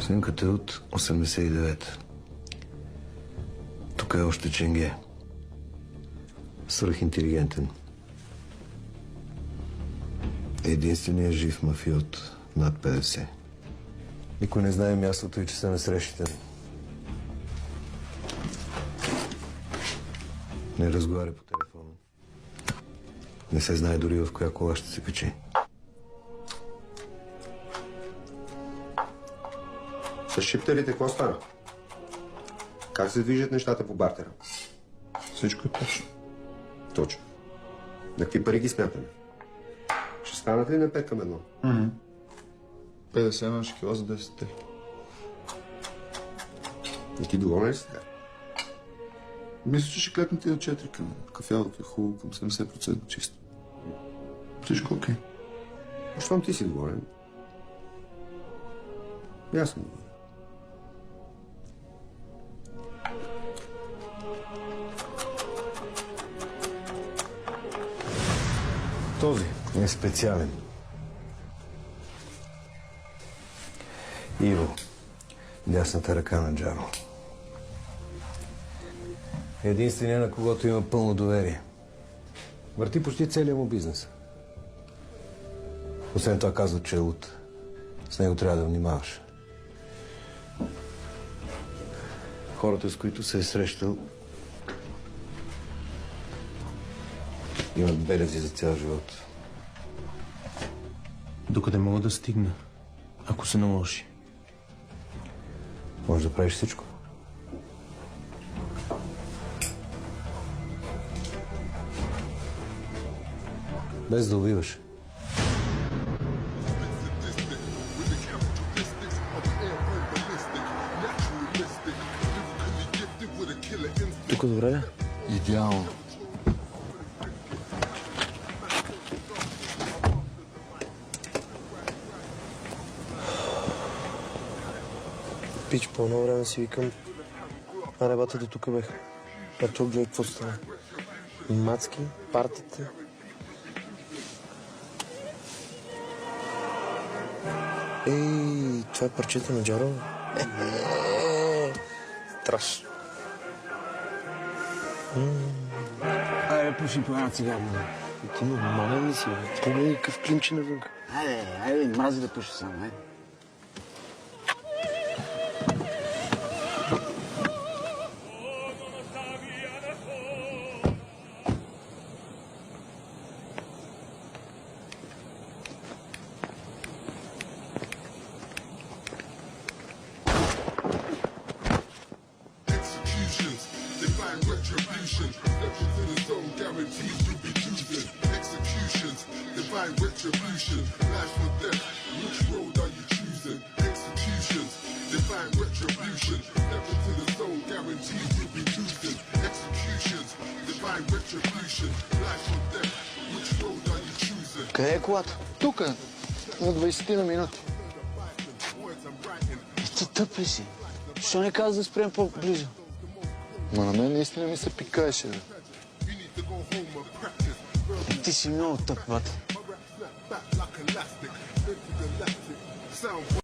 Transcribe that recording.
Снимката е от 89-та. Тук е още Ченге. Свръхинтелигентен. Единственият жив мафиот над 50. Никой не знае мястото и часа на срещите. Не разговаря по телефона. Не се знае дори в коя кола ще се качи. С шиптерите какво стана? Как се движат нещата по бартера? Всичко е точно. Точно. На какви пари ги смятаме? Ще станат ли на 5 към 1? 50 на шкила за 10. И ти доволен ли си така? Мисля, че ще клепнете на 4 към кафявото е хубаво, към 70% чисто. Всичко окей. Щом ти си доволен? И аз съм доволен. Този е специален. Иво, дясната ръка на Джаро. Единственият, на когото има пълно доверие. Върти почти целият му бизнес. Освен това казва, че е луд. С него трябва да внимаваш. Хората, с които се е срещал, имат белези за цял живот. Докъде мога да стигна, ако се наложи? Може да правиш всичко. Без да убиваш. Тук добре ли? Идеално. Пич, по едно време си викам, а ребата до тук беха. А тук гледай какво стана. Мацки, партите. Ей, това е парчето на Джаро. Страшно. Айде, пуши по една цигарна. Ти нормален ли си, бе? Погледни какъв климче навън. Айде, мрази да пуша сам, айде. Retribution, stepping to the zone, guaranteed to be choosing. Executions, divine retribution, life or death, which road are you choosing? Executions, divine retribution, stepping to the zone, guaranteed to be choosing. Executions, divine retribution, life or death, which road are you choosing? Къде е колата? Тук е. За 20 на минути. Ти тъп ли си? Защо не каза да спрем по-близо? Ма на мен наистина ми се пикаеше, бе. Ти си много тъп, бат.